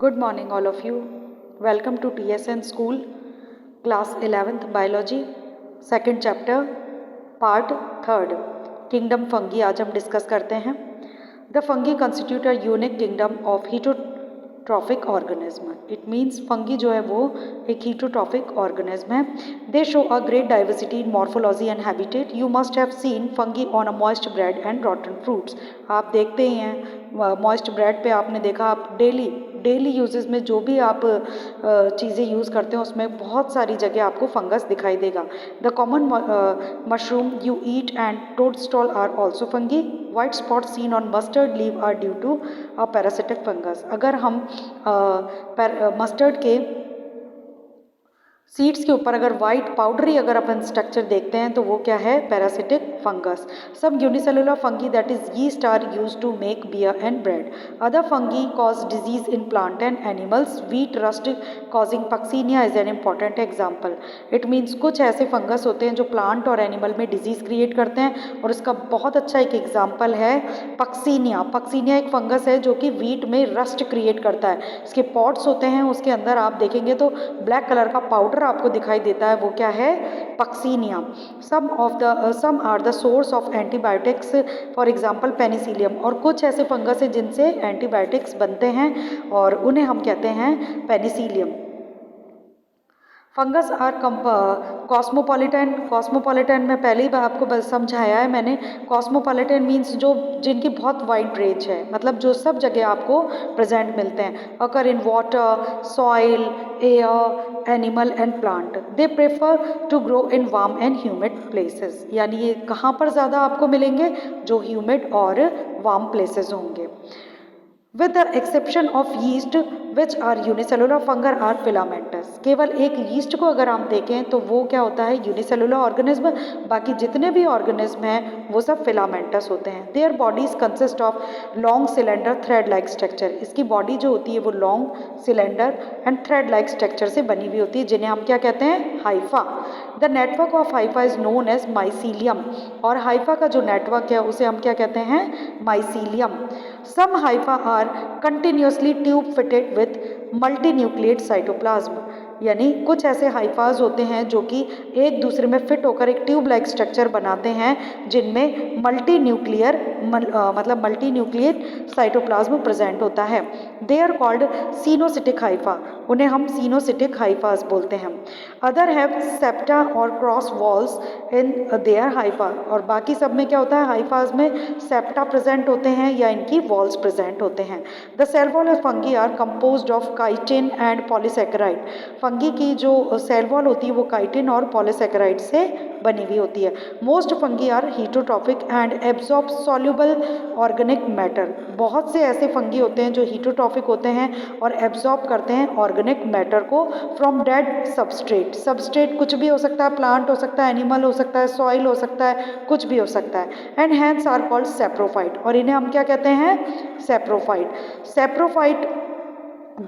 Good morning, all of you. Welcome to TSN School, Class 11th Biology, Second Chapter, Part 3rd, Kingdom Fungi. आज हम discuss करते हैं. The fungi constitute a unique kingdom of heterotrophic organism. It means fungi जो है वो एक heterotrophic organism है. They show a great diversity in morphology and habitat. You must have seen fungi on a moist bread and rotten fruits. आप देखते ही हैं moist bread पे आपने देखा, आप डेली यूजेस में जो भी आप चीज़ें यूज़ करते हैं उसमें बहुत सारी जगह आपको फंगस दिखाई देगा. The common mushroom you eat and toadstool are also fungi. White spot seen on mustard leave are due to a parasitic fungus. अगर हम मस्टर्ड के सीड्स के ऊपर अगर वाइट पाउडरी अगर अपन स्ट्रक्चर देखते हैं तो वो क्या है? Parasitic fungus. Some unicellular fungi that is yeast are used to make beer and bread. Other fungi cause disease in plant and animals. Wheat rust causing puccinia is an important example. It means कुछ ऐसे fungus होते हैं जो plant और animal में disease create करते हैं और इसका बहुत अच्छा एक एग्जाम्पल है पक्सीनिया. पक्सीनिया एक फंगस है जो कि वीट में रस्ट क्रिएट करता है. इसके पॉट्स होते हैं, उसके अंदर आप देखेंगे तो ब्लैक कलर का पाउडर आपको दिखाई देता है, वो क्या है? Puccinia. Some are the source of antibiotics, for example penicillium. और कुछ ऐसे फंगस हैं जिनसे एंटीबायोटिक्स बनते हैं और उन्हें हम कहते हैं पेनिसिलियम. फंगस आर कॉस्मोपॉलिटन में पहले ही आपको समझाया है मैंने. कॉस्मोपॉलिटन मीन्स जो जिनकी बहुत वाइड रेंज है, मतलब जो सब जगह आपको प्रेजेंट मिलते हैं. Occur in water, soil, air, animal and plant. They prefer to grow in warm and humid places. यानी ये कहाँ पर ज़्यादा आपको मिलेंगे? जो ह्यूमिड और वार्म प्लेसेस होंगे. With the exception of yeast, which are unicellular, fungi are filamentous. केवल एक yeast को अगर हम देखें तो वो क्या होता है? Unicellular organism. बाकी जितने भी ऑर्गेनिज्म हैं वो सब filamentous होते हैं. Their bodies consist of long cylinder thread-like structure. इसकी बॉडी जो होती है वो long cylinder and thread like structure से बनी हुई होती है, जिन्हें हम क्या कहते हैं? Hypha. The network of hypha is known as mycelium. और हाइफा का जो नेटवर्क है उसे हम क्या कहते हैं? Mycelium. Some hypha are continuously tube fitted with multinucleate cytoplasm. यानी कुछ ऐसे हाइफाज होते हैं जो कि एक दूसरे में फिट होकर एक ट्यूब लाइक स्ट्रक्चर बनाते हैं जिनमें मल्टीन्यूक्लिएट साइटोप्लाज्म प्रेजेंट होता है. They are called coenocytic hypha. उन्हें हम सीनोसिटिक हाइफाज बोलते हैं. अदर हैव सेप्टा और cross walls in their hypha. और बाकी सब में क्या होता है? हाइफाज में सेप्टा प्रेजेंट होते हैं या इनकी वॉल्स प्रेजेंट होते हैं. The cell wall of fungi are composed of chitin and polysaccharide. Fungi की जो सेल वॉल होती है वो काइटिन और पॉलीसेकेराइड से बनी हुई होती है. Most fungi are heterotrophic and absorb soluble organic matter. बहुत से ऐसे फंगी होते हैं जो हीटोट्रॉफिक होते हैं और एब्जॉर्ब करते हैं ऑर्गेनिक मैटर को फ्रॉम डेड सबस्ट्रेट. सबस्ट्रेट कुछ भी हो सकता है, प्लांट हो सकता है, एनिमल हो सकता है, सॉइल हो सकता है, कुछ भी हो सकता है. And hence are called saprophyte. और इन्हें हम क्या कहते हैं? Saprophyte. Saprophyte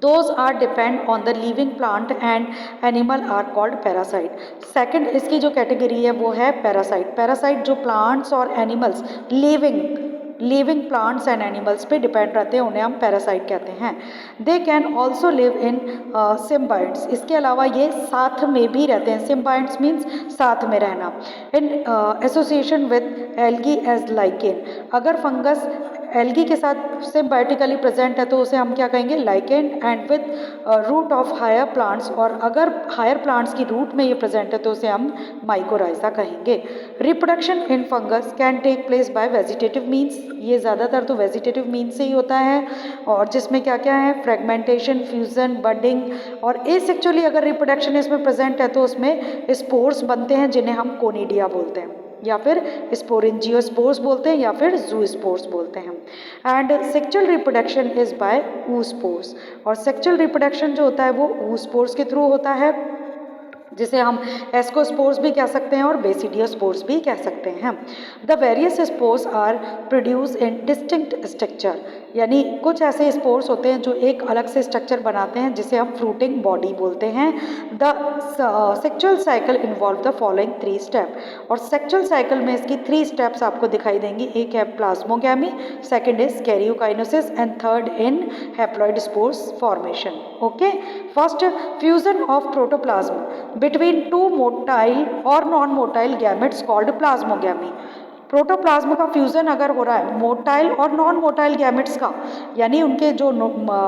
those are depend on the living plant and animal are called parasite. Second इसकी जो कैटेगरी है वो है पैरासाइट. पैरासाइट जो प्लांट्स और animals living plants and animals पे डिपेंड रहते हैं, उन्हें हम पैरासाइट कहते हैं. They can also live in symbiotes. इसके अलावा ये साथ में भी रहते हैं. सिम्बाइट्स मीन्स साथ में रहना. In association with algae as lichen. अगर फंगस एल्गी के साथ सिम्बायोटिकली प्रेजेंट है तो उसे हम क्या कहेंगे? Lichen. And with root of higher plants. और अगर हायर प्लांट्स की रूट में ये प्रेजेंट है तो उसे हम माइकोराइजा कहेंगे. Reproduction in fungus can take place by vegetative means. ये ज़्यादातर तो वेजिटेटिव मीन्स से ही होता है और जिसमें क्या क्या है? Fragmentation, fusion, budding. और एसेक्चुअली अगर रिप्रोडक्शन इसमें प्रेजेंट है तो उसमें स्पोर्स बनते हैं जिन्हें हम कोनिडिया बोलते हैं या फिर स्पोरेंजियोस्पोर्स बोलते हैं या फिर जूस्पोर्स बोलते हैं. And sexual reproduction is by oospores. और सेक्चुअल रिप्रोडक्शन जो होता है वो oospores के थ्रू होता है, जिसे हम एस्कोस्पोर्स भी कह सकते हैं और बेसिडियोस्पोर्स भी कह सकते हैं. The various spores are produce in distinct structure. यानी कुछ ऐसे स्पोर्स होते हैं जो एक अलग से स्ट्रक्चर बनाते हैं जिसे हम फ्रूटिंग बॉडी बोलते हैं। The sexual cycle involve the following 3 step, और सेक्चुअल साइकिल में इसकी 3 स्टेप्स आपको दिखाई देंगी। एक है plasmogamy, second is karyokinesis and third in haploid spores formation. Okay, first, fusion of protoplasm between 2 motile और non motile gametes called plasmogamy. Protoplasm का फ्यूजन अगर हो रहा है मोटाइल और नॉन मोटाइल गैमेट्स का, यानी उनके जो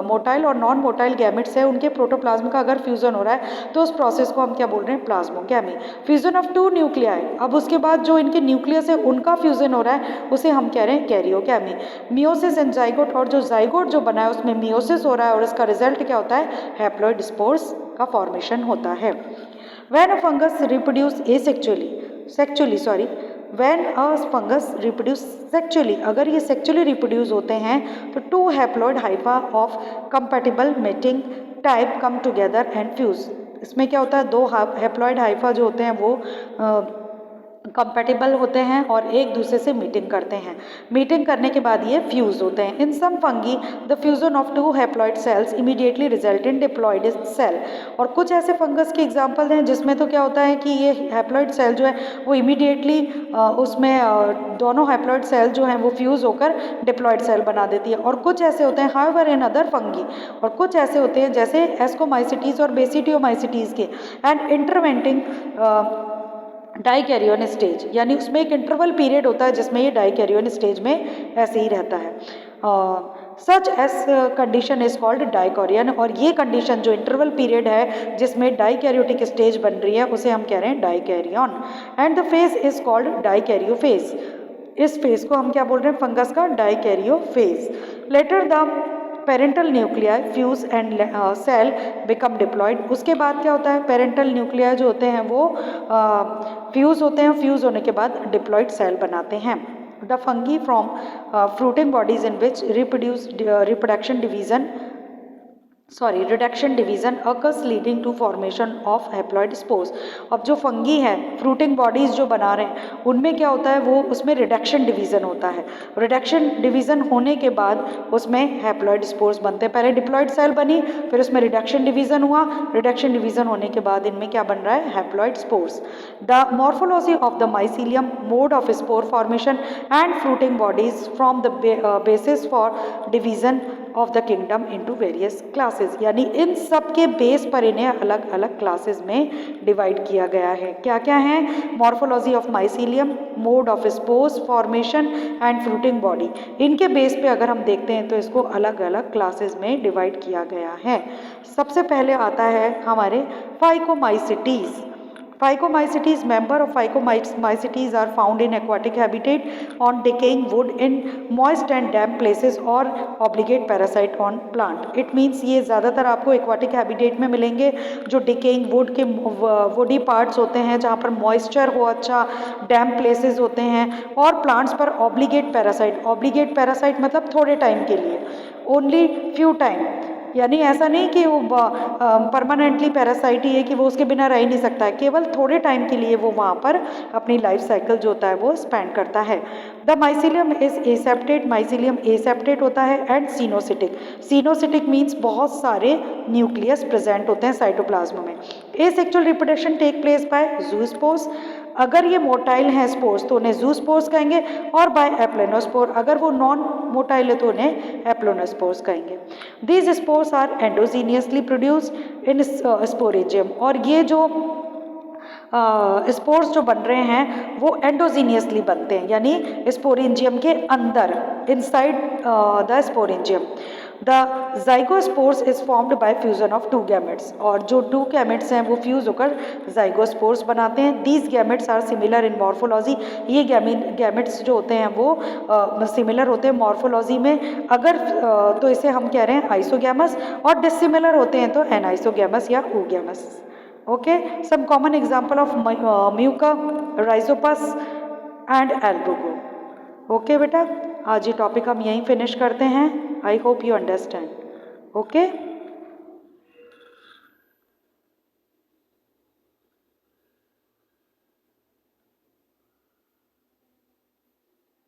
मोटाइल और नॉन मोटाइल गैमेट्स है उनके प्रोटोप्लाज्म का अगर फ्यूजन हो रहा है तो उस प्रोसेस को हम क्या बोल रहे हैं, प्लाज्मोगैमी। फ्यूजन ऑफ 2 न्यूक्लियाई, अब उसके बाद जो इनके न्यूक्लियस है उनका फ्यूजन हो रहा है उसे हम कह रहे हैं कैरियोगैमी। मियोसिस एंड जाइगोट, और जो जाइगोट जो बना है उसमें मियोसिस हो रहा है और इसका रिजल्ट क्या होता है, हैप्लॉइड स्पोर्स का फॉर्मेशन होता है। When a fungus reproduce sexually When a fungus reproduce sexually, अगर ये सेक्चुअली रिप्रोड्यूस होते हैं तो 2 haploid Haifa of compatible mating type come together and fuse. इसमें क्या होता है, 2 हैप्लॉइड हाइफा जो होते हैं वो कंपैटिबल होते हैं और एक दूसरे से मीटिंग करते हैं। मीटिंग करने के बाद ये फ्यूज होते हैं। In some fungi the fusion of 2 haploid cells immediately result in diploid cell, और कुछ ऐसे फंगस के एग्जांपल हैं जिसमें तो क्या होता है कि ये हैप्लॉइड सेल जो है वो इमीडिएटली उसमें दोनों हैप्लॉइड सेल जो हैं वो फ्यूज होकर डिप्लॉइड सेल बना देती है। और कुछ ऐसे होते हैं हाउएवर इन अदर फंगी, और कुछ ऐसे होते हैं जैसे एस्कोमाइसिटीज और बेसिडियोमाइसिटीज के एंड इंटरवेंटिंग डाइकैरियोन स्टेज, यानी उसमें एक इंटरवल पीरियड होता है जिसमें ये डाइकैरियोन स्टेज में ऐसे ही रहता है। Such as condition is called dikaryon, और ये कंडीशन जो इंटरवल पीरियड है जिसमें डाइकैरियोटिक स्टेज बन रही है उसे हम कह रहे हैं dikaryon. And the phase is called dikaryophase, इस फेज को हम क्या बोल रहे हैं, फंगस का dikaryophase. Later the parental nuclei fuse and cell become diploid, उसके बाद क्या होता है, पेरेंटल न्यूक्लियाई जो होते हैं वो फ्यूज होते हैं, फ्यूज होने के बाद डिप्लॉइड सेल बनाते हैं। The fungi from fruiting bodies in which reduction division occurs leading to formation of haploid spores. अब जो फंगी है फ्रूटिंग बॉडीज जो बना रहे हैं उनमें क्या होता है, वो उसमें रिडक्शन डिवीजन होता है। रिडक्शन डिवीजन होने के बाद उसमें हैप्लॉइड स्पोर्स बनते हैं। पहले डिप्लॉइड सेल बनी, फिर उसमें रिडक्शन डिवीजन हुआ, रिडक्शन डिवीजन होने के बाद इनमें क्या बन रहा है, haploid spores. The morphology of the mycelium, mode of spore formation and fruiting bodies from the basis for division of the kingdom into various classes, यानी इन सब के बेस पर इन्हें अलग अलग क्लासेस में डिवाइड किया गया है। क्या क्या है, morphology of mycelium, mode of spores formation and fruiting body, इनके बेस पे अगर हम देखते हैं तो इसको अलग अलग क्लासेस में डिवाइड किया गया है। सबसे पहले आता है हमारे phycomycetes. Phycomycetes, member of Phycomycetes are found in aquatic habitat on decaying wood in moist and damp places or obligate parasite on plant. It means ये ज़्यादातर आपको aquatic habitat में मिलेंगे जो decaying wood के woody parts होते हैं जहाँ पर moisture हो अच्छा, damp places होते हैं, और plants पर obligate parasite मतलब थोड़े टाइम के लिए, only few time, यानी ऐसा नहीं कि वो परमानेंटली पैरासाइट ही है कि वो उसके बिना रह ही नहीं सकता है, केवल थोड़े टाइम के लिए वो वहाँ पर अपनी लाइफ साइकिल जो होता है वो स्पेंड करता है। The mycelium is aseptate, mycelium aseptate होता है, एंड सीनोसिटिक। सीनोसिटिक मीन्स बहुत सारे न्यूक्लियस प्रेजेंट होते हैं साइटोप्लाज्म में। Asexual reproduction take place by zoospores, अगर ये मोटाइल हैं स्पोर्स तो उन्हें जूस्पोर्स कहेंगे, और बाय एप्लेनोस्पोर, अगर वो नॉन मोटाइल है तो उन्हें एप्लोनोस्पोर्स कहेंगे। These spores are endogenously produced in sporangium, और ये जो स्पोर्स जो बन रहे हैं वो एंडोजीनियसली बनते हैं, यानी स्पोरेंजियम के अंदर, inside the sporangium. The zygospores is formed by fusion of 2 gametes, और जो 2 गैमेट्स हैं वो फ्यूज होकर जाइगोस्पोर्स बनाते हैं। These gametes are similar in morphology, ये गैमेट्स जो होते हैं वो सिमिलर होते हैं मॉर्फोलॉजी में, अगर तो इसे हम कह रहे हैं आइसोगैमस, और डिसिमिलर होते हैं तो एनाइसोगैमस या oogamous। Okay, some common example of mucor, rhizopus and albugo. Okay बेटा, आज ये टॉपिक हम यहीं फिनिश करते हैं। I hope you understand. Okay.